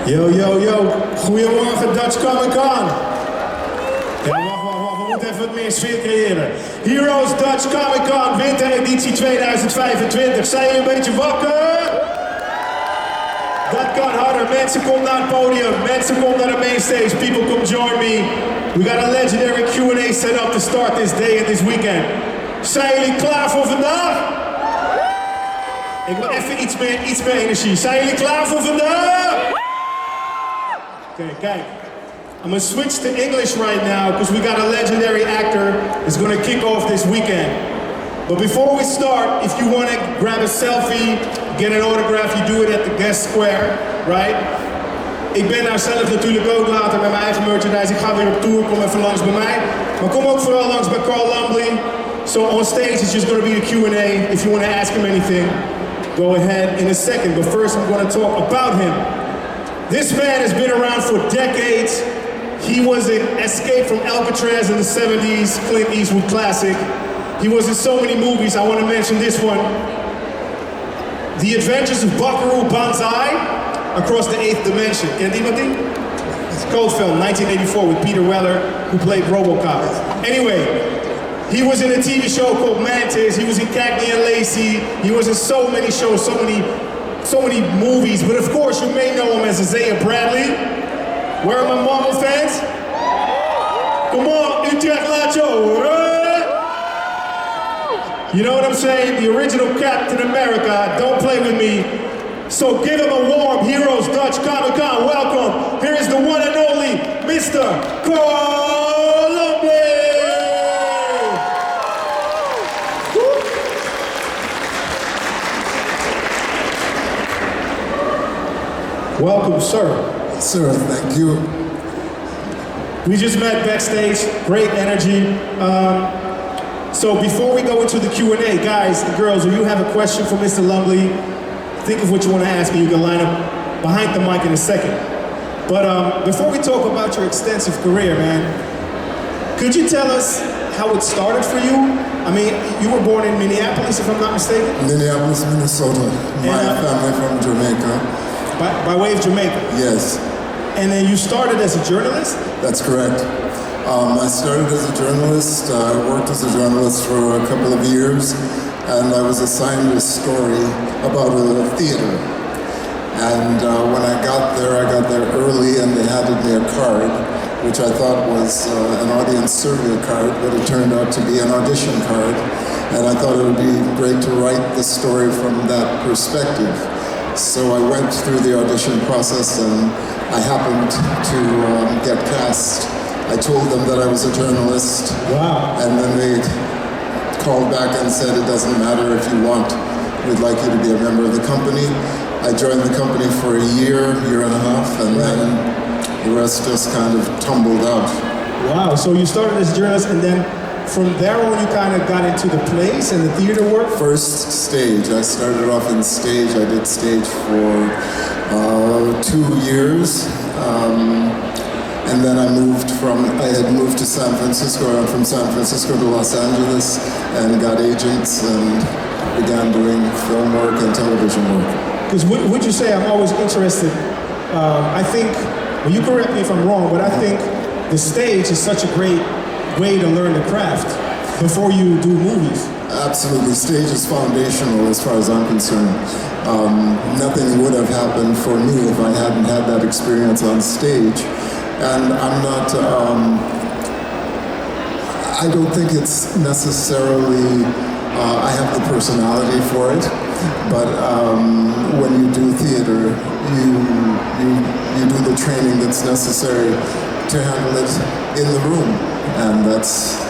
Yo, yo, yo. Goedemorgen Dutch Comic Con. Ja, wacht. We moeten even wat meer sfeer creëren. Heroes Dutch Comic Con, wintereditie 2025. Zijn jullie een beetje wakker? Dat kan harder. Mensen, kom naar het podium. Mensen, kom naar de mainstage. People, come join me. We got a legendary Q&A set up to start this day and this weekend. Zijn jullie klaar voor vandaag? Ik wil even iets meer energie. Zijn jullie klaar voor vandaag? Okay, kijk. I'm gonna switch to English right now because we got a legendary actor who's gonna kick off this weekend. But before we start, if you want to grab a selfie, get an autograph, you do it at the guest square, right? Ik ben daar zelf natuurlijk ook later met mijn eigen merchandise. Ik ga weer op tour, kom even langs bij mij. Maar kom ook vooral langs bij Carl Lumbly. So on stage it's just gonna be the Q&A. If you want to ask him anything, go ahead in a second. But first I'm gonna talk about him. This man has been around for decades. He was in Escape from Alcatraz in the 70s, Clint Eastwood classic. He was in so many movies. I want to mention this one. The Adventures of Buckaroo Banzai Across the Eighth Dimension. Kent iemand die? It's a cult film, 1984 with Peter Weller, who played RoboCop. Anyway, he was in a TV show called Mantis. He was in Cagney and Lacey. He was in so many shows, so many movies, but of course you may know him as Isaiah Bradley. Where are my Marvel fans? Come on, Utrecht Lacho. You know what I'm saying? The original Captain America, don't play with me. So give him a warm Heroes Dutch Comic Con welcome. Here is the one and only Mr. Carl Lumbly. Welcome, sir. Sir, thank you. We just met backstage, great energy. So before we go into the Q&A, guys and girls, if you have a question for Mr. Lumbly, think of what you want to ask and you can line up behind the mic in a second. But before we talk about your extensive career, man, could you tell us how it started for you? I mean, you were born in Minneapolis, if I'm not mistaken? Minneapolis, Minnesota. My family from Jamaica. By way of Jamaica? Yes. And then you started as a journalist? That's correct. I started as a journalist. I worked as a journalist for a couple of years, and I was assigned a story about a theater. And when I got there early, and they handed me a card, which I thought was an audience survey card, but it turned out to be an audition card. And I thought it would be great to write the story from that perspective. So I went through the audition process and I happened to get cast. I told them that I was a journalist. Wow. And then they called back and said, it doesn't matter if you want, we'd like you to be a member of the company. I joined the company for a year and a half, and then the rest just kind of tumbled out. Wow, so you started as a journalist and then from there on you kind of got into the plays and the theater work? First stage. I started off in stage. I did stage for 2 years. And then I had moved to San Francisco. I went from San Francisco to Los Angeles and got agents and began doing film work and television work. Because would you say, I'm always interested, I think, well, you correct me if I'm wrong, but I think the stage is such a great way to learn the craft before you do movies. Absolutely, stage is foundational as far as I'm concerned. Nothing would have happened for me if I hadn't had that experience on stage. And I'm not, I don't think it's necessarily, I have the personality for it, but when you do theater, you do the training that's necessary to handle it in the room. And that's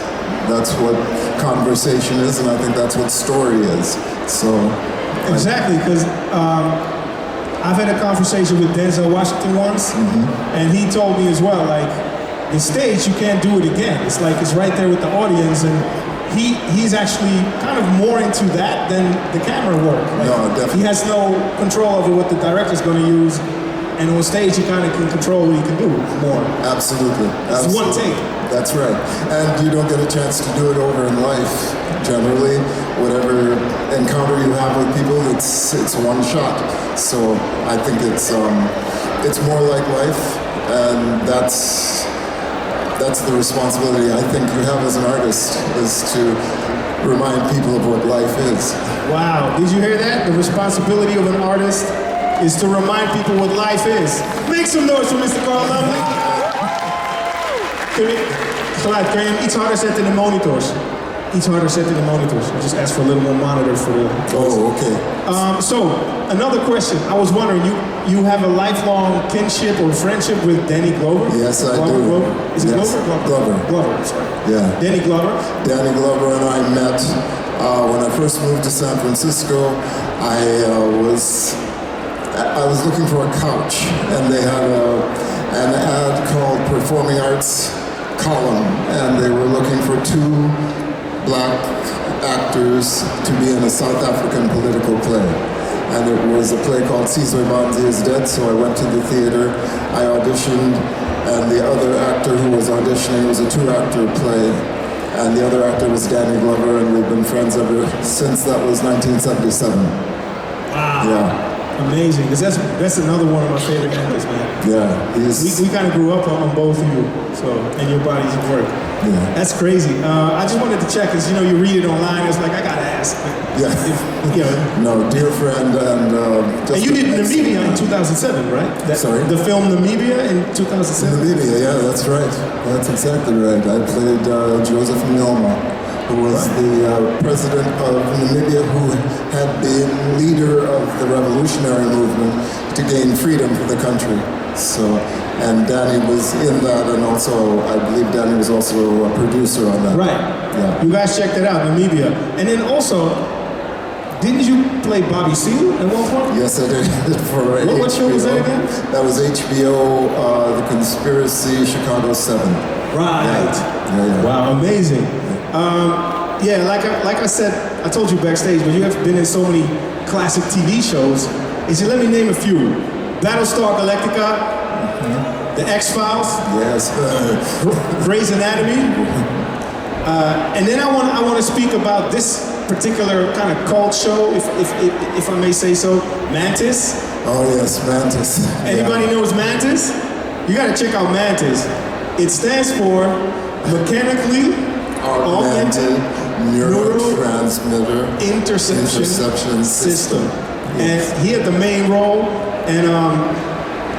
what conversation is, and I think that's what story is. So exactly, because I've had a conversation with Denzel Washington once, and he told me as well, like, the stage, you can't do it again. It's like it's right there with the audience, and he's actually kind of more into that than the camera work. Like, no, definitely. He has no control over what the director's going to use, and on stage he kind of can control what he can do more. Absolutely. It's Absolutely. one take. That's right. And you don't get a chance to do it over in life. Generally, whatever encounter you have with people, it's one shot. So I think it's it's more like life, and that's the responsibility I think you have as an artist, is to remind people of what life is. Wow, did you hear that? The responsibility of an artist is to remind people what life is. Make some noise for Mr. Carl Lumbly. Geluid, kan je hem iets harder zetten in de monitors? Iets harder zetten in de monitors. I just asked for a little more monitor for the... Oh, okay. So, another question. I was wondering, you have a lifelong kinship or friendship with Danny Glover? Yes, I do. Glover? Is it yes. Glover? Glover. Glover, sorry. Yeah. Danny Glover? Danny Glover and I met when I first moved to San Francisco. I was looking for a couch, and they had an ad called Performing Arts Column, and they were looking for 2 black actors to be in a South African political play. And it was a play called Sizwe Banzi is Dead, so I went to the theater, I auditioned, and the other actor who was auditioning, it was a 2-actor play, and the other actor was Danny Glover, and we've been friends ever since. That was 1977. Wow. Yeah. Amazing, because that's another one of my favorite actors, man. Yeah, we kind of grew up on both of you, so, and your bodies of work. Yeah. That's crazy. I just wanted to check, because you read it online, it's like, I gotta ask. Yeah. No, dear friend, and just... And you did Namibia in 2007, right? Sorry? The film Namibia in 2007? Namibia, yeah, that's right. That's exactly right. I played Joseph Nilma, who was the president of Namibia, who had been leader of the revolutionary movement to gain freedom for the country. So, and Danny was in that, and also, I believe Danny was also a producer on that. Right. Yeah. You guys checked it out, Namibia. And then also, didn't you play Bobby Seale at one point? Yes, I did. For what show was that again? That was HBO, The Conspiracy, Chicago 7. Right. Yeah. Wow, amazing. Like I said, I told you backstage, but you have been in so many classic TV shows. He said, let me name a few. Battlestar Galactica, The X-Files, yes, Grey's Anatomy, and then I want to speak about this particular kind of cult show, if I may say so, Mantis. Oh yes, Mantis. Anybody knows Mantis? You got to check out Mantis. It stands for Mechanically Augmented Neurotransmitter Interception System. Yes. And he had the main role, and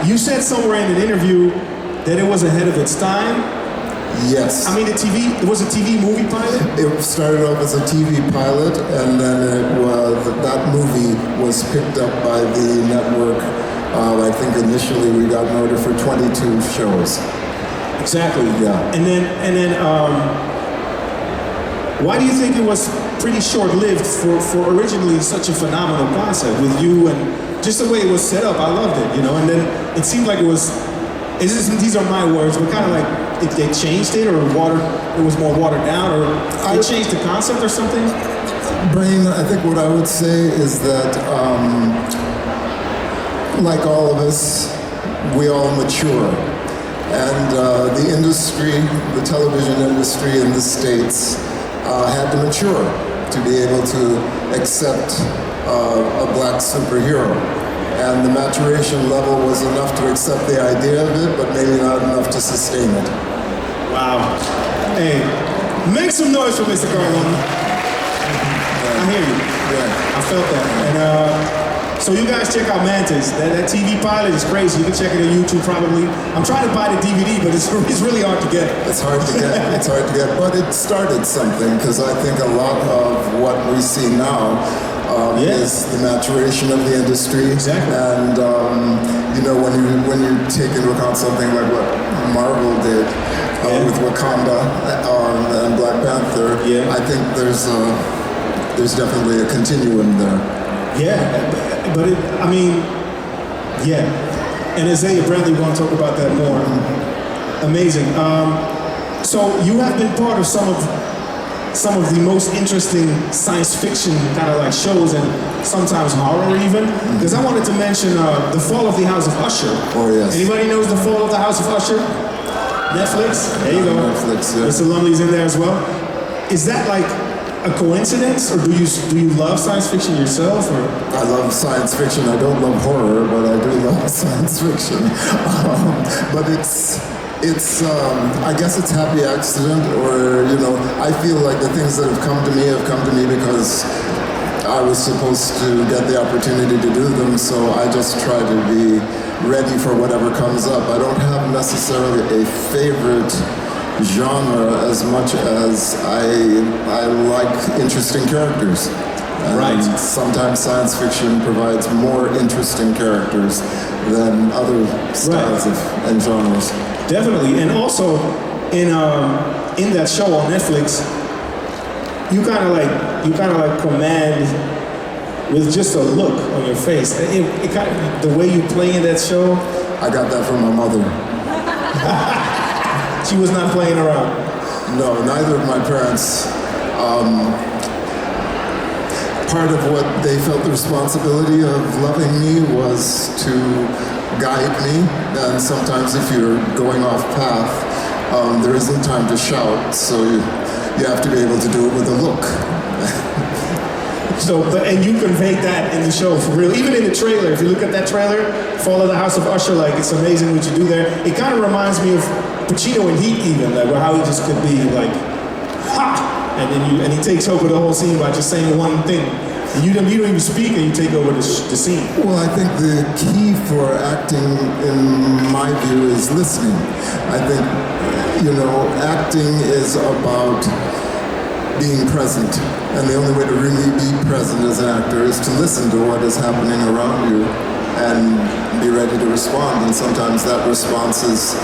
you said somewhere in an interview that it was ahead of its time. Yes. I mean, it was a TV movie pilot? It started off as a TV pilot, and then that movie was picked up by the network. I think initially we got an order for 22 shows. Exactly. Yeah. And then, why do you think it was pretty short-lived for originally such a phenomenal concept with you and just the way it was set up? I loved it, and then it seemed like it was, these are my words, but kind of like if they changed it or it was more watered down, or they changed the concept or something? Brain, I think what I would say is that, like all of us, we all mature. And the industry, the television industry in the States, had to mature to be able to accept a black superhero. And the maturation level was enough to accept the idea of it, but maybe not enough to sustain it. Wow. Hey, make some noise for Mr. Carl Lumbly. I hear you. Yeah. I felt that. And so you guys check out Mantis. That TV pilot is crazy. You can check it on YouTube probably. I'm trying to buy the DVD, but it's really hard to get. It's hard to get. It's hard to get. But it started something, because I think a lot of what we see now is the maturation of the industry. Exactly. And when you take into account something like what Marvel did with Wakanda and Black Panther, I think there's definitely a continuum there. Yeah, but and Isaiah Bradley want to talk about that more. Amazing. So you have been part of some of the most interesting science fiction kind of like shows, and sometimes horror even. Because I wanted to mention The Fall of the House of Usher. Oh yes. Anybody knows The Fall of the House of Usher? Netflix? There you go. Netflix, yeah. Mr. Lumbly's in there as well. Is that like a coincidence, or do you love science fiction yourself? Or? I love science fiction. I don't love horror, but I do love science fiction. But it's I guess it's happy accident, or I feel like the things that have come to me because I was supposed to get the opportunity to do them. So I just try to be ready for whatever comes up. I don't have necessarily a favorite genre as much as I like interesting characters. And right. Sometimes science fiction provides more interesting characters than other styles and genres. Definitely, and also in that show on Netflix, you kind of like command with just a look on your face. It kind of, the way you play in that show. I got that from my mother. She was not playing around. No, neither of my parents. Part of what they felt the responsibility of loving me was to guide me, and sometimes if you're going off path, there isn't time to shout, so you have to be able to do it with a look. So, and you conveyed that in the show for real. Even in the trailer, if you look at that trailer, Fall of the House of Usher, like it's amazing what you do there. It kind of reminds me of Pacino in Heat, even like how he just could be like, ha, and he takes over the whole scene by just saying one thing. And you don't even speak, and you take over the scene. Well, I think the key for acting, in my view, is listening. I think, acting is about being present. And the only way to really be present as an actor is to listen to what is happening around you and be ready to respond. And sometimes that response is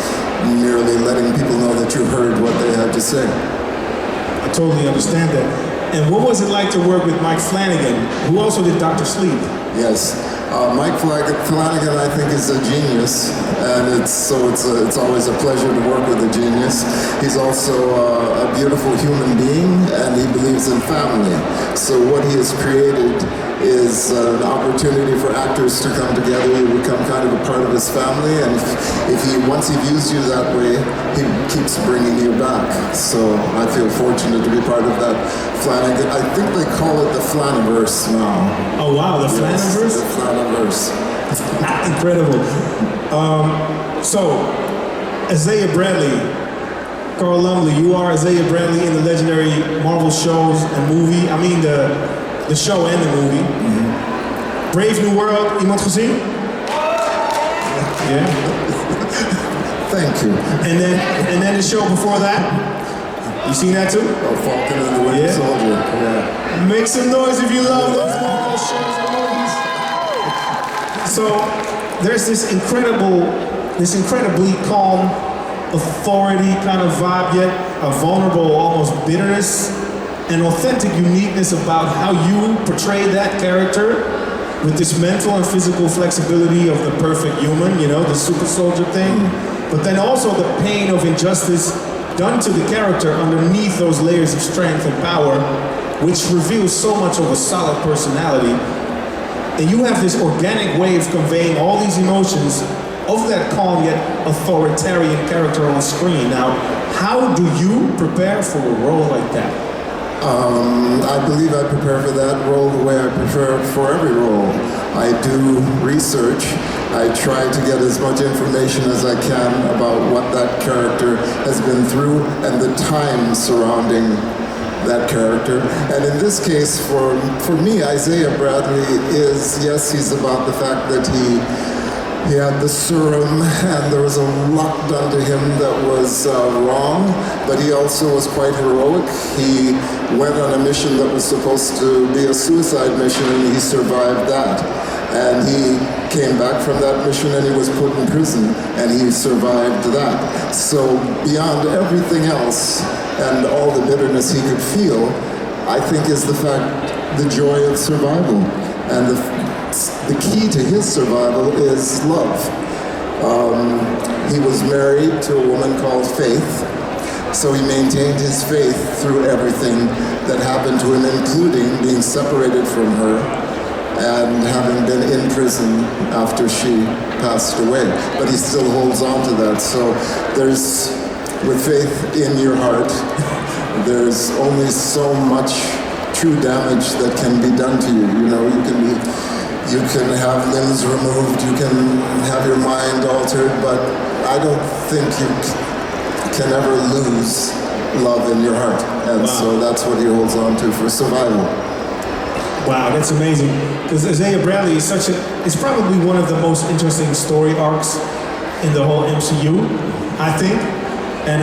merely letting people know that you heard what they had to say. I totally understand that. And what was it like to work with Mike Flanagan, who also did Dr. Sleep? Yes. Mike Flanagan, I think, is a genius, and it's always a pleasure to work with a genius. He's also a beautiful human being, and he believes in family. So what he has created is an opportunity for actors to come together. You become kind of a part of his family, and once he views you that way, he keeps bringing you back. So I feel fortunate to be part of that Flanagan. I think they call it the Flaniverse now. Oh wow, the Flaniverse? The Flaniverse. Incredible. So, Isaiah Bradley, Carl Lumbly, you are Isaiah Bradley in the legendary Marvel shows and movie. I mean the show and the movie. Mm-hmm. Brave New World, iemand gezien? Yeah. Thank you. And then the show before that? You seen that too? Oh, Falcon and the Winter Soldier. Yeah. Make some noise if you love those Marvel shows and movies. So there's this incredibly calm, authority kind of vibe, yet a vulnerable, almost bitterness, and authentic uniqueness about how you portray that character with this mental and physical flexibility of the perfect human, the super soldier thing, but then also the pain of injustice done to the character underneath those layers of strength and power, which reveals so much of a solid personality. And you have this organic way of conveying all these emotions of that calm yet authoritarian character on screen. Now, how do you prepare for a role like that? I believe I prepare for that role the way I prepare for every role. I do research. I try to get as much information as I can about what that character has been through and the time surrounding that character. And in this case, for me, Isaiah Bradley is, yes, he's about the fact that he had the serum and there was a lot done to him that was wrong, but he also was quite heroic. He went on a mission that was supposed to be a suicide mission, and he survived that. And he came back from that mission and he was put in prison, and he survived that. So beyond everything else and all the bitterness he could feel, I think is the joy of survival. And the key to his survival is love. He was married to a woman called Faith, so he maintained his faith through everything that happened to him, including being separated from her and having been in prison after she passed away. But he still holds on to that. So with faith in your heart, there's only so much true damage that can be done to you. You know, you can have limbs removed, you can have your mind altered, but I don't think you can ever lose love in your heart. And so that's what he holds on to for survival. Wow, that's amazing. Because Isaiah Bradley is it's probably one of the most interesting story arcs in the whole MCU, I think. And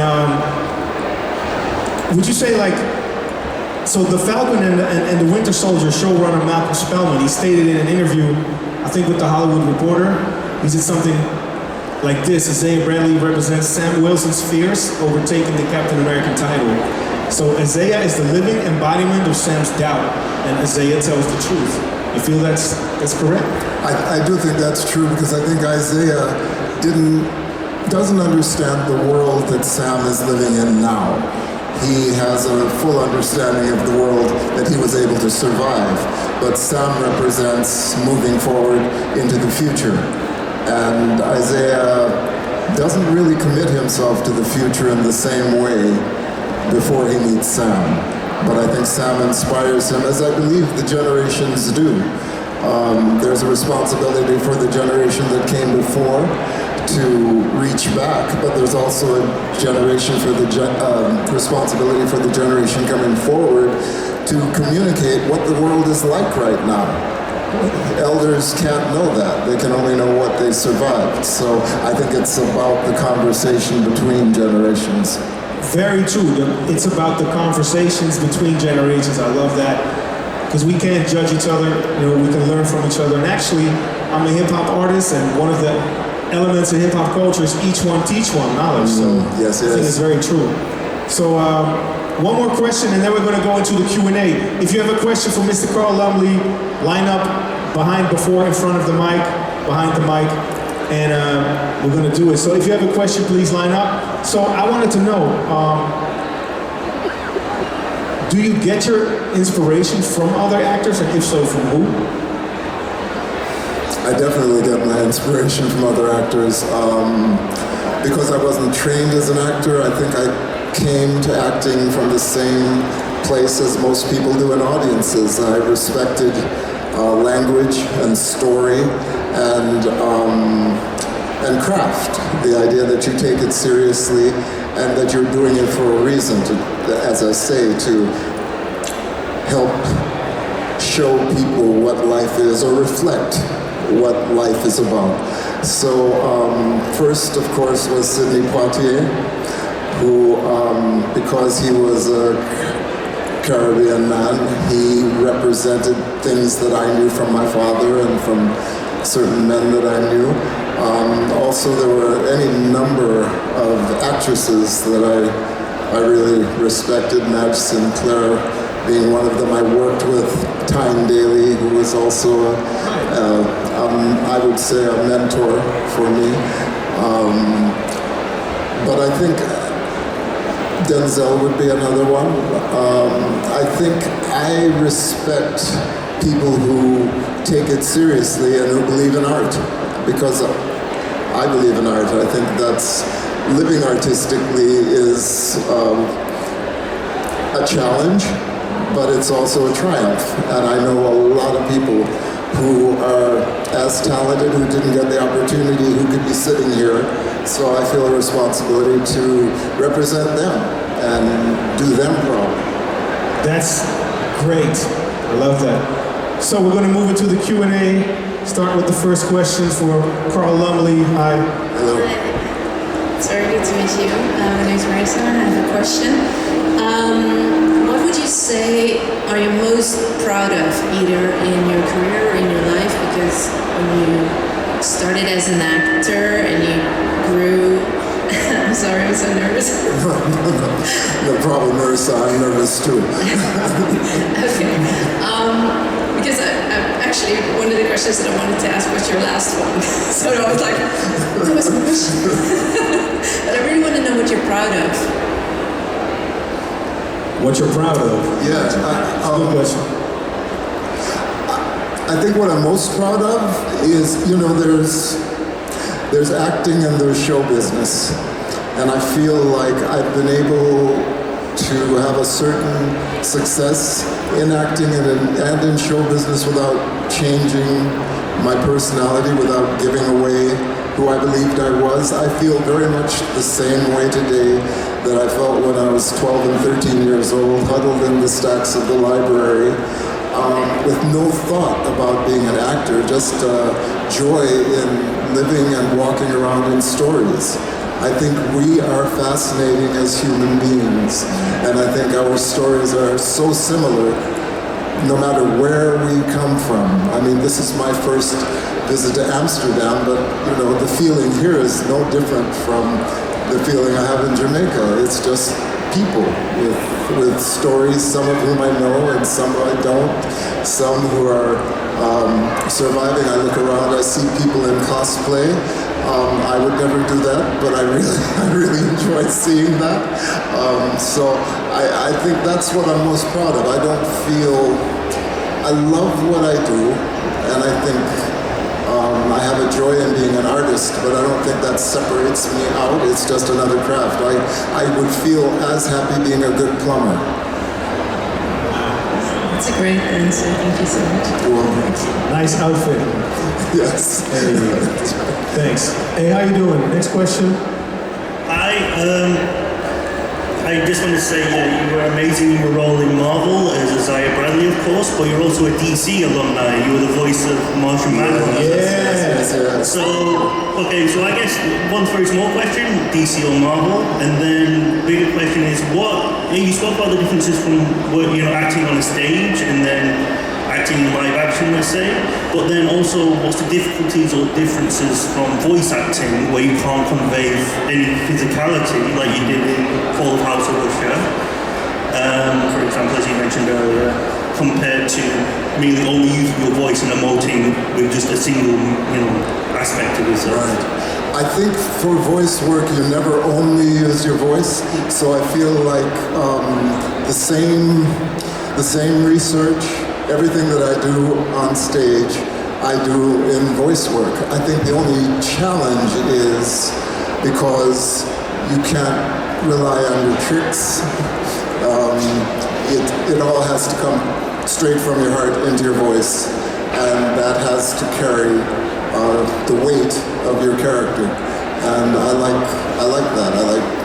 would you say, like, so the Falcon and the Winter Soldier showrunner Malcolm Spellman, he stated in an interview, I think with the Hollywood Reporter, he said something like this: Isaiah Bradley represents Sam Wilson's fears overtaking the Captain American title. So Isaiah is the living embodiment of Sam's doubt, and Isaiah tells the truth. You feel that's correct? I do think that's true, because I think Isaiah doesn't understand the world that Sam is living in now. He has a full understanding of the world that he was able to survive, but Sam represents moving forward into the future. And Isaiah doesn't really commit himself to the future in the same way before he meets Sam. But I think Sam inspires him, as I believe the generations do. There's a responsibility for the generation that came before to reach back, but there's also a generation for the responsibility for the generation coming forward to communicate what the world is like right now. Elders can't know that. They can only know what they survived. So I think it's about the conversation between generations. Very true. It's about the conversations between generations. I love that. Because we can't judge each other, you know, we can learn from each other. And actually, I'm a hip-hop artist, and one of the elements of hip-hop culture is each one teach one knowledge. So yes, I think it's very true. So one more question, and then we're going to go into the Q&A. If you have a question for Mr. Carl Lumbly, line up in front of the mic, behind the mic, and we're going to do it. So if you have a question, please line up. So I wanted to know, do you get your inspiration from other actors, and if so, from who? I definitely get my inspiration from other actors. Because I wasn't trained as an actor, I think I came to acting from the same place as most people do in audiences. I respected language and story and craft. The idea that you take it seriously and that you're doing it for a reason, as I say, to help show people what life is, or reflect what life is about. So first, of course, was Sidney Poitier, who, because he was a Caribbean man, he represented things that I knew from my father and from certain men that I knew. Also, there were any number of actresses that I really respected, Madge Sinclair being one of them. I worked with Tyne Daly, who was also, I would say, a mentor for me. But I think Denzel would be another one. I think I respect people who take it seriously and who believe in art, because I believe in art. I think that's living artistically is a challenge, but it's also a triumph. And I know a lot of people who are as talented, who didn't get the opportunity, who could be sitting here. So I feel a responsibility to represent them and do them proud. That's great. I love that. So we're going to move into the Q&A. Start with the first question for Carl Lumbly. Hi. Hello. It's very good to meet you. My name is Marisa. I have a question. What would you say are you most proud of, either in your career or in your life? Because when you started as an actor and you grew, I'm sorry, I'm so nervous. No problem, Marisa. I'm nervous too. Okay. Because actually, one of the questions that I wanted to ask was your last one. So I was like, what was the question? But I really want to know what you're proud of. What you're proud of? Yeah. Good question. I think what I'm most proud of is, there's acting and there's show business. And I feel like I've been able to have a certain success in acting and in show business without changing my personality, without giving away who I believed I was. I feel very much the same way today that I felt when I was 12 and 13 years old, huddled in the stacks of the library, with no thought about being an actor, just joy in living and walking around in stories. I think we are fascinating as human beings, and I think our stories are so similar no matter where we come from. I mean, this is my first visit to Amsterdam, but you know, the feeling here is no different from the feeling I have in Jamaica. It's just people with stories, some of whom I know and some I don't, some who are surviving. I look around, I see people in cosplay. I would never do that, but I really enjoy seeing that. So I think that's what I'm most proud of. I love what I do, and I think I have a joy in being an artist, but I don't think that separates me out. It's just another craft. I would feel as happy being a good plumber. That's a great answer. Thank you so much. Well, Nice outfit. yes. Hey, thanks. Hey, how you doing? Next question. I just want to say you were amazing in your role in Marvel as Isaiah Bradley, of course, but you're also a DC alumni. You were the voice of Martian Manhunter. Yes. So, okay, so I guess one very small question, DC or Marvel, and then bigger question is you spoke about the differences from acting on a stage and then acting in live action, let's say, but then also what's the difficulties or differences from voice acting where you can't convey any physicality like you did in Fall of House of Usher, for example, as you mentioned earlier, compared to merely only using your voice and emoting with just a single, aspect of yourself. Right. I think for voice work, you never only use your voice, so I feel like the same research, everything that I do on stage, I do in voice work. I think the only challenge is because you can't rely on your tricks. It all has to come straight from your heart into your voice, and that has to carry the weight of your character. And I like that.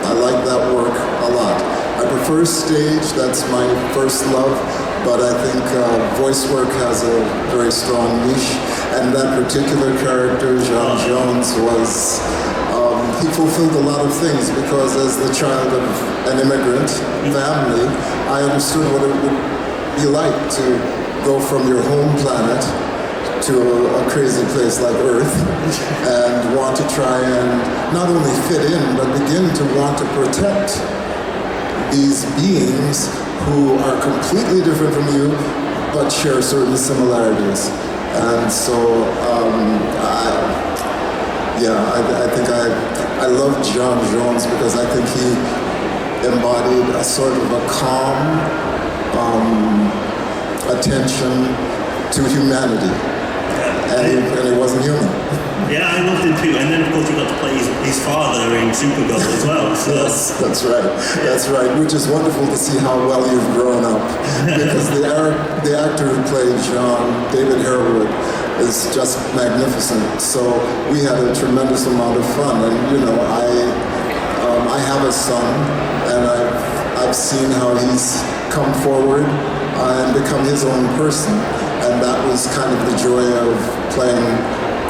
I like that work a lot. I prefer stage, that's my first love, but I think voice work has a very strong niche, and that particular character, Jean Jones, he fulfilled a lot of things, because as the child of an immigrant family, I understood what it would be like to go from your home planet to a crazy place like Earth and want to try and not only fit in, but begin to want to protect these beings who are completely different from you, but share certain similarities. And so, I think I love John Jones because I think he embodied a sort of a calm attention to humanity, and he wasn't human. Yeah, I loved him too, and then of course you got to play his father in Supergirl as well. So. Yes, that's right, which is wonderful to see how well you've grown up, because the actor who played John, David Harewood, is just magnificent. So we had a tremendous amount of fun, and I have a son, and I've seen how he's come forward and become his own person, and that was kind of the joy of playing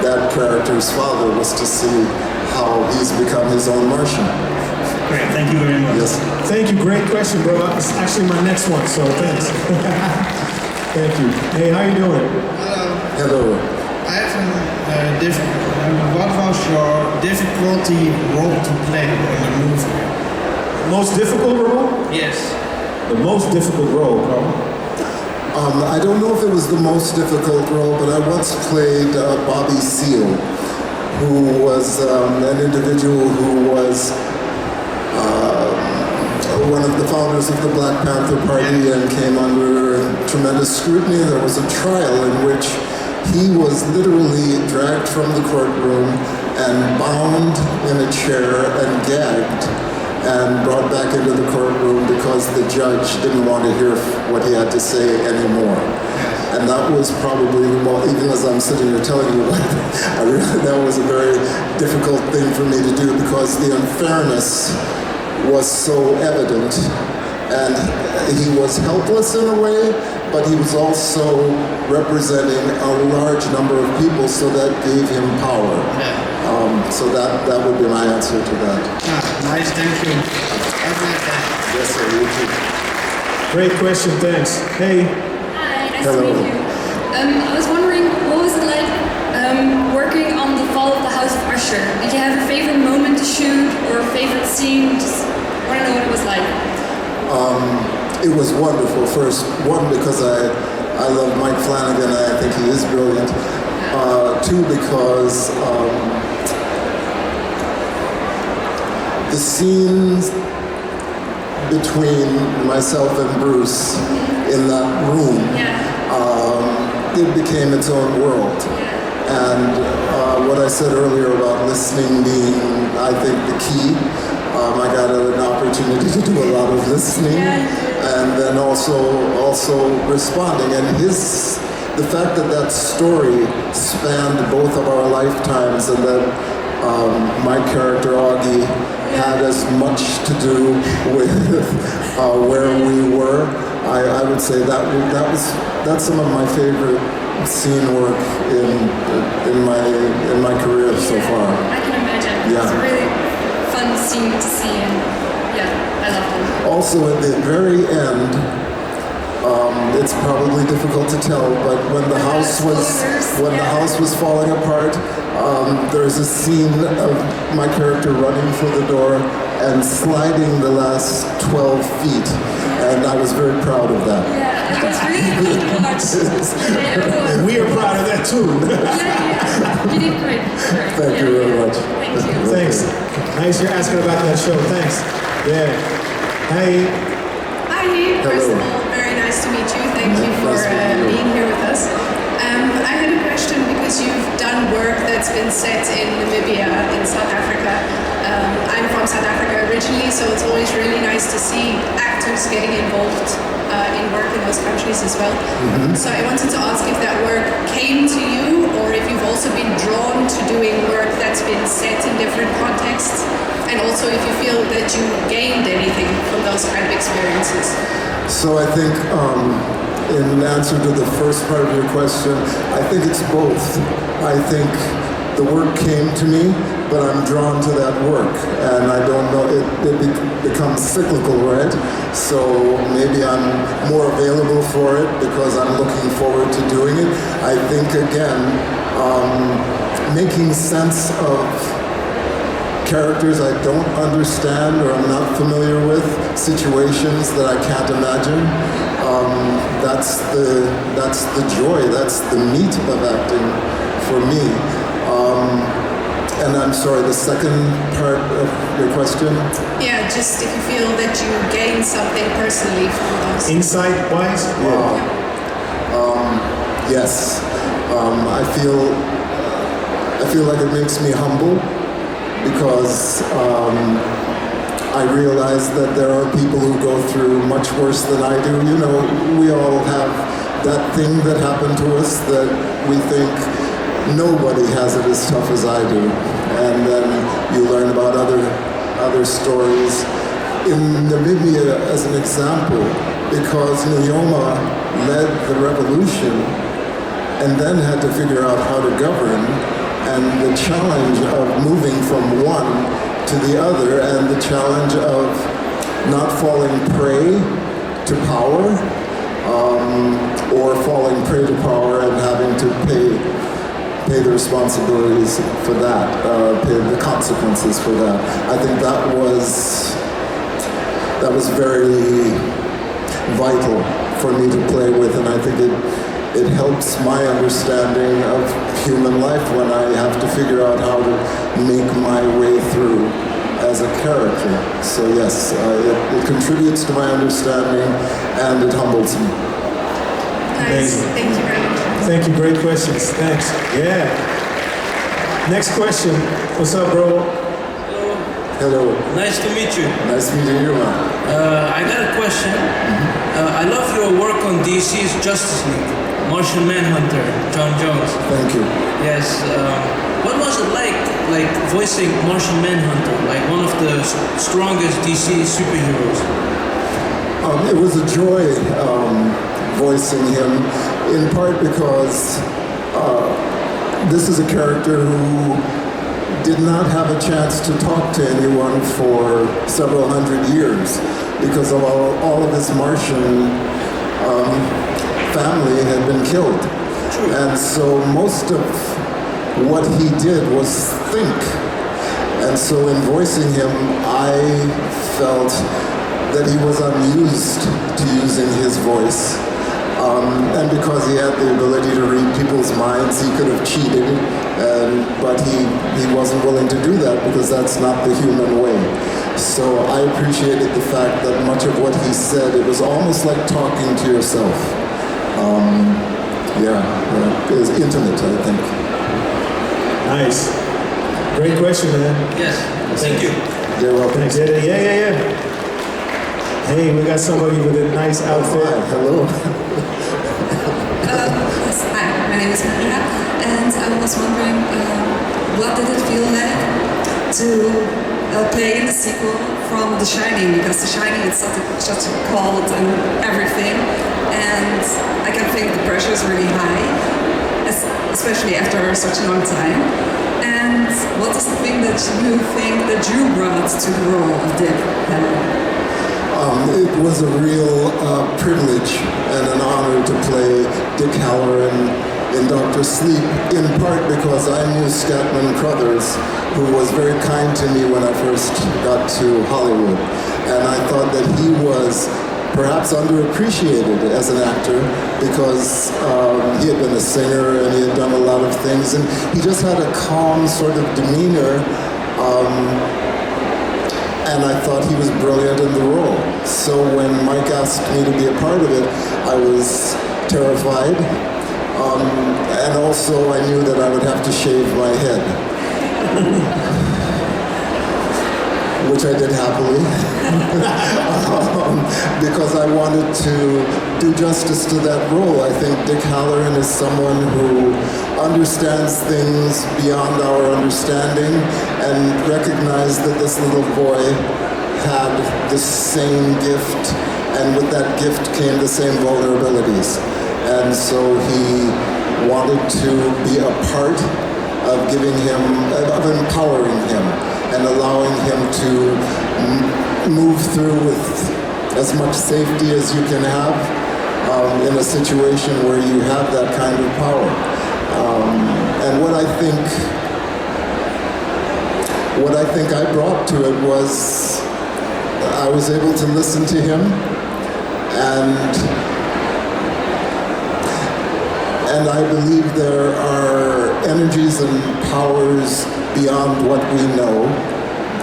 that character's father, was to see how he's become his own Martian. Great, thank you very much. Yes. Thank you, great question, bro. It's actually my next one, so thanks. Thank you. Hey, how you doing? Hello. I have what was your difficulty role to play in the movie? Most difficult role? Yes. The most difficult role, Carl. I don't know if it was the most difficult role, but I once played Bobby Seale, who was an individual who was one of the founders of the Black Panther Party and came under tremendous scrutiny. There was a trial in which he was literally dragged from the courtroom and bound in a chair and gagged. and brought back into the courtroom because the judge didn't want to hear what he had to say anymore. And that was probably, well, even as I'm sitting here telling you about it, I really, that was a very difficult thing for me to do because the unfairness was so evident. And he was helpless in a way, but he was also representing a large number of people, so that gave him power. So that would be my answer to that. Nice, thank you. Yes, sir, you too. Great question, thanks. Hey. Hi, nice Hello. to meet you. I was wondering, what was it like working on the Fall of the House of Usher? Did you have a favorite moment to shoot or a favorite scene? Just want to know what it was like. It was wonderful. First, one, because I love Mike Flanagan, I think he is brilliant. Two, because the scenes between myself and Bruce in that room, it became its own world. And what I said earlier about listening being, I think, the key. I got an opportunity to do a lot of listening, and then also responding. And the fact that story spanned both of our lifetimes, and that my character Augie had as much to do with where we were, I would say that's some of my favorite scene work in my career so far. I can imagine. It's a really fun scene to see, and I love them. Also, at the very end, it's probably difficult to tell, but when the house was falling apart, there's a scene of my character running for the door and sliding the last 12 feet, and I was very proud of that. Yeah, it was really cool to watch. We are proud of that too. You did great. Thank you very much. Thank you. Thanks. Nice you're asking about that show. Thanks. Yeah. Hi. Hi, first of all, very nice to meet you. Thank you for being here with us. I had a question because you've done work that's been set in Namibia, in South Africa. I'm from South Africa originally, so it's always really nice to see actors getting involved in work in those countries as well. So I wanted to ask if that work came to you, or if you've also been drawn to doing work that's been set in different contexts, and also if you feel that you gained anything from those kind of experiences. So I think, in answer to the first part of your question, I think it's both. I think the work came to me, but I'm drawn to that work, and I don't know, it becomes cyclical, right? So maybe I'm more available for it because I'm looking forward to doing it. I think, again, making sense of characters I don't understand or I'm not familiar with, situations that I can't imagine. That's the joy, that's the meat of acting for me. And I'm sorry, the second part of your question? Yeah, just if you feel that you gained something personally from those. Insight-wise? Wow. Yes. I feel like it makes me humble because I realize that there are people who go through much worse than I do. You know, we all have that thing that happened to us that we think nobody has it as tough as I do. And then you learn about other stories. In Namibia, as an example, because Nyoma led the revolution and then had to figure out how to govern, and the challenge of moving from one to the other, and the challenge of not falling prey to power, or falling prey to power and having to pay the responsibilities for that, pay the consequences for that. I think that was very vital for me to play with, and I think it helps my understanding of human life when I have to figure out how to make my way through as a character. So yes, it contributes to my understanding and it humbles me. Nice, thank you very much. Thank you, great questions. Thanks. Yeah. Next question. What's up, bro? Hello. Nice to meet you. Nice meeting you, man. I got a question. I love your work on DC's Justice League, Martian Manhunter, John Jones. Thank you. Yes. What was it like voicing Martian Manhunter, like one of the strongest DC superheroes? It was a joy voicing him, in part because this is a character who did not have a chance to talk to anyone for several hundred years because of all of his Martian family had been killed. And so most of what he did was think. And so in voicing him, I felt that he was unused to using his voice. And because he had the ability to read people's minds, he could have cheated, but he wasn't willing to do that because that's not the human way. So I appreciated the fact that much of what he said, it was almost like talking to yourself. It was intimate, I think. Nice. Great question, man. Yes, thank you. You're welcome. Thanks. Yeah. Hey, we got somebody with a nice outfit. Hi, hello. Yes, hi, my name is Maria, and I was wondering what did it feel like to play in the sequel from The Shining, because The Shining is such a cult and everything, and I can think the pressure is really high, especially after such a long time. And what is the thing that you think that you brought to the role of Dick? It was a real privilege and an honor to play Dick Halloran in Dr. Sleep, in part because I knew Scatman Crothers, who was very kind to me when I first got to Hollywood. And I thought that he was perhaps underappreciated as an actor because he had been a singer and he had done a lot of things. And he just had a calm sort of demeanor. And I thought he was brilliant in the role. So when Mike asked me to be a part of it, I was terrified. And also I knew that I would have to shave my head. Which I did happily. Because I wanted to do justice to that role. I think Dick Halloran is someone who understands things beyond our understanding and recognized that this little boy had the same gift, and with that gift came the same vulnerabilities. And so he wanted to be a part of giving him, of empowering him and allowing him to move through with as much safety as you can have in a situation where you have that kind of power. And what I think I brought to it was I was able to listen to him and I believe there are energies and powers beyond what we know.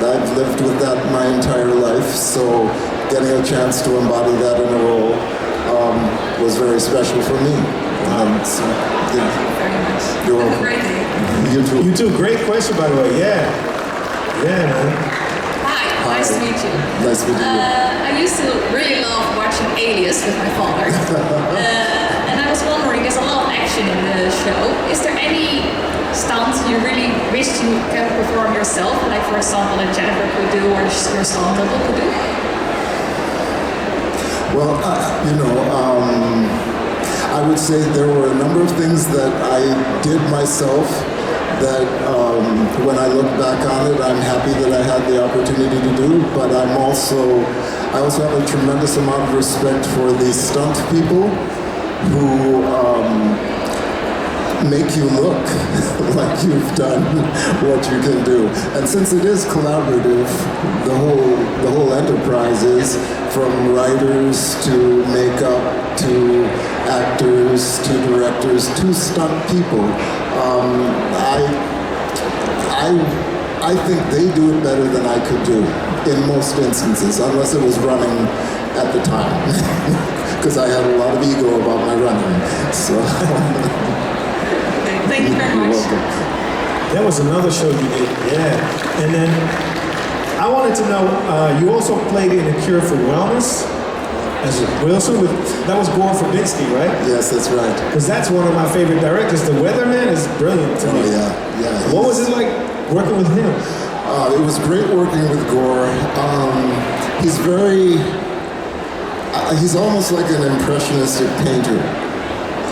I've lived with that my entire life, so getting a chance to embody that in a role was very special for me. So, yeah. Thank you very much. You're Have welcome. a great day. You too. You too. Great question, by the way. Yeah, man. Hi, nice to meet you. Nice meeting you. I used to really love watching Alias with my father. And I was wondering, there's a lot of action in the show. Is there any stunts you really wish you can perform yourself? Like, for example, that Jennifer could do or your stunt double could do? Well, I would say there were a number of things that I did myself that when I look back on it, I'm happy that I had the opportunity to do, but I also have a tremendous amount of respect for the stunt people who make you look like you've done what you can do. And since it is collaborative, the whole enterprise is from writers to makeup to actors to directors to stunt people. I think they do it better than I could do in most instances, unless it was running at the time, because I had a lot of ego about my running. So. Thank you very much. You're welcome. That was another show you did, yeah. And then I wanted to know, you also played in A Cure for Wellness as Wilson. That was Gore Verbinski, right? Yes, that's right. Because that's one of my favorite directors. The Weatherman is brilliant to me. Yeah. What was it like working with him? It was great working with Gore. He's he's almost like an impressionistic painter.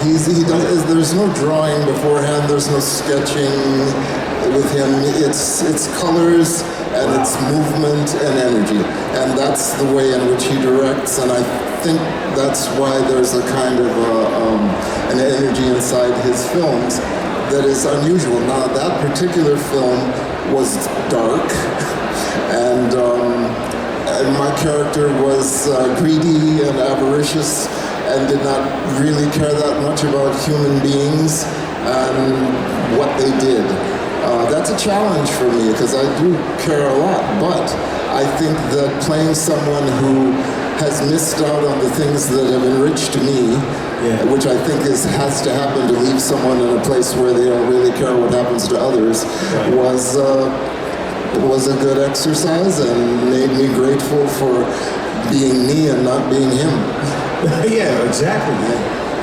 There's no drawing beforehand, there's no sketching with him. It's colors and it's movement and energy. And that's the way in which he directs, and I think that's why there's a kind of an energy inside his films that is unusual. Now, that particular film was dark, and my character was greedy and avaricious and did not really care that much about human beings and what they did. That's a challenge for me because I do care a lot, but I think that playing someone who has missed out on the things that have enriched me, which I think has to happen to leave someone in a place where they don't really care what happens to others, was a good exercise and made me grateful for being me and not being him. Yeah, exactly.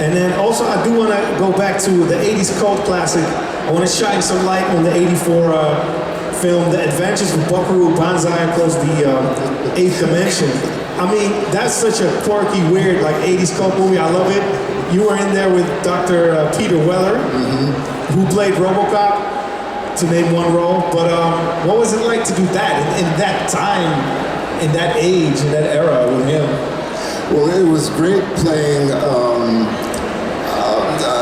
And then also I do want to go back to the 80s cult classic. I want to shine some light on the 84 film, The Adventures of Buckaroo Banzai Across the Eighth Dimension. I mean, that's such a quirky, weird, like 80s cult movie. I love it. You were in there with Dr. Peter Weller, who played RoboCop, to name one role. But what was it like to do that in that time, in that age, in that era with him? Well, it was great playing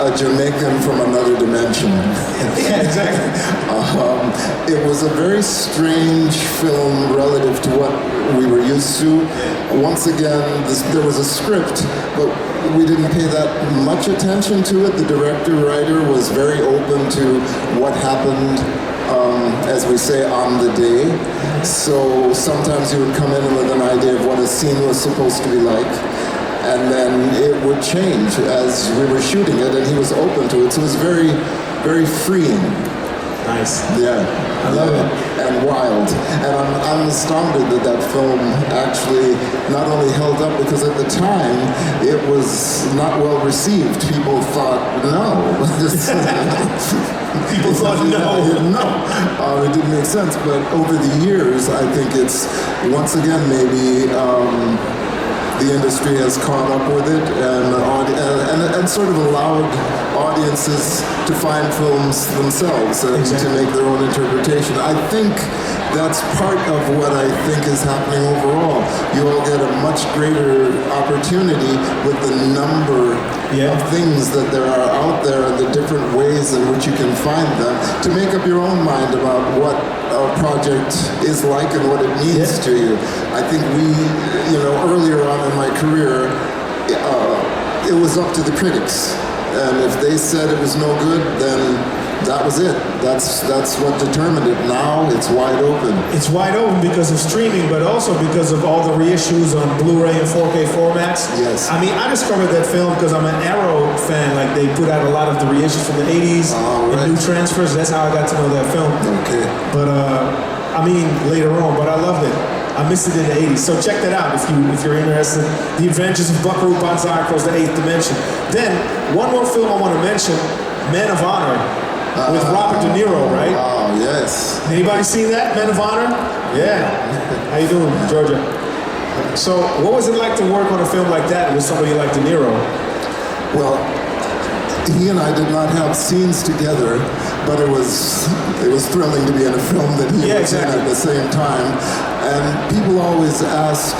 a Jamaican from another dimension. Yeah, exactly. It was a very strange film relative to what we were used to. Once again, there was a script, but we didn't pay that much attention to it. The director-writer was very open to what happened, as we say, on the day. So sometimes he would come in with an idea of what a scene was supposed to be like, and then it would change as we were shooting it, and he was open to it. So it was very, very freeing. Nice. Yeah. I love it. And wild. And I'm astounded that that film actually not only held up, because at the time it was not well received. People thought, no. People thought, no. It didn't make sense. But over the years, I think it's, once again, maybe the industry has caught up with it and sort of allowed audiences to find films themselves and to make their own interpretation. I think that's part of what I think is happening overall. You all get a much greater opportunity with the number of things that there are out there and the different ways in which you can find them to make up your own mind about what a project is like and what it means to you. I think earlier on in my career, it was up to the critics. And if they said it was no good, then that was it. That's what determined it. Now it's wide open. It's wide open because of streaming, but also because of all the reissues on Blu-ray and 4K formats. Yes. I mean, I discovered that film because I'm an Arrow fan. Like, they put out a lot of the reissues from the 80s and new transfers. That's how I got to know that film. Okay. But, later on, but I loved it. I missed it in the 80s, so check that out if you're interested. The Adventures of Buckaroo Banzai Across the Eighth Dimension. Then, one more film I want to mention, Men of Honor, with Robert De Niro, right? Oh, yes. Anybody seen that, Men of Honor? Yeah. How you doing, Georgia? So, what was it like to work on a film like that with somebody like De Niro? Well, he and I did not have scenes together, but it was thrilling to be in a film that he was in at the same time. And people always ask,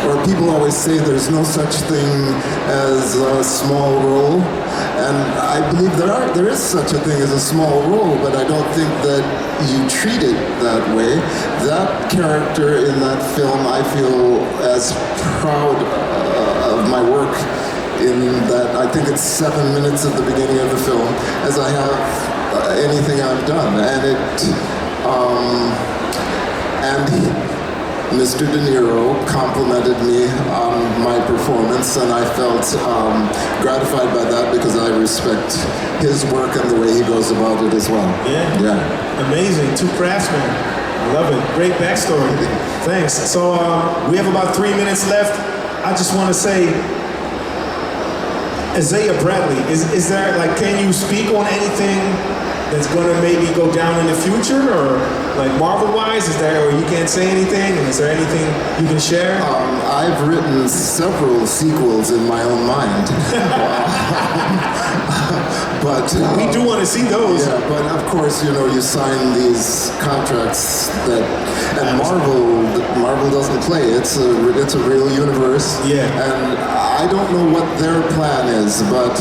or people always say there's no such thing as a small role. And I believe there is such a thing as a small role, but I don't think that you treat it that way. That character in that film, I feel as proud of my work in that I think it's 7 minutes at the beginning of the film as I have anything I've done. And Mr. De Niro complimented me on my performance, and I felt gratified by that because I respect his work and the way he goes about it as well. Yeah. Amazing. Two craftsmen. Love it. Great backstory. Thanks. So we have about 3 minutes left. I just want to say, Isaiah Bradley, is there, like, can you speak on anything that's going to maybe go down in the future, or like Marvel-wise? Is there, or you can't say anything? Is there anything you can share? I've written several sequels in my own mind. But we do want to see those. Yeah, but of course, you know, you sign these contracts that, and Marvel doesn't play. It's a real universe. Yeah. And I don't know what their plan is, but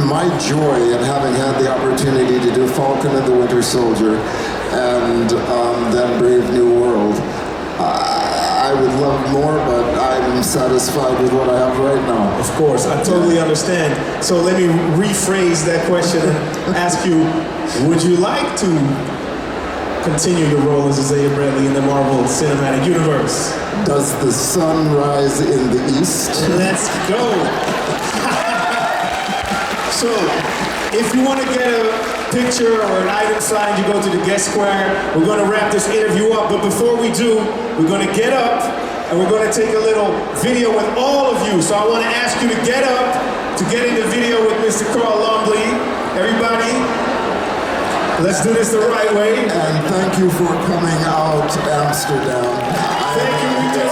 my joy in having had the opportunity to do Falcon and the Winter Soldier, and then Brave New World. I would love more, but I'm satisfied with what I have right now. Of course, I totally understand. So let me rephrase that question and ask you, would you like to continue your role as Isaiah Bradley in the Marvel Cinematic Universe? Does the sun rise in the east? Let's go! So, if you want to get a picture or an item signed, you go to the guest square. We're going to wrap this interview up, but before we do, we're going to get up and we're going to take a little video with all of you. So I want to ask you to get up to get in the video with Mr. Carl Lumbly. Everybody, let's do this the right way. And thank you for coming out to Amsterdam. Thank you, we do.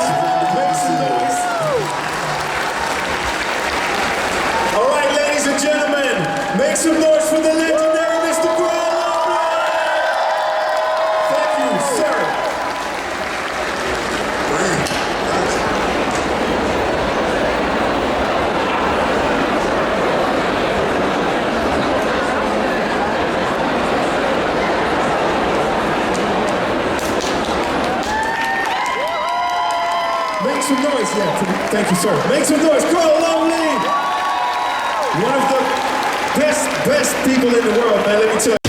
Make some noise. All right, ladies and gentlemen, make some noise for the legendary Mr. Carl Lumbly. Thank you, sir. Make some noise, yeah. Thank you, sir. Make some noise, Carl Lumbly. One of the best people in the world, man, let me tell you.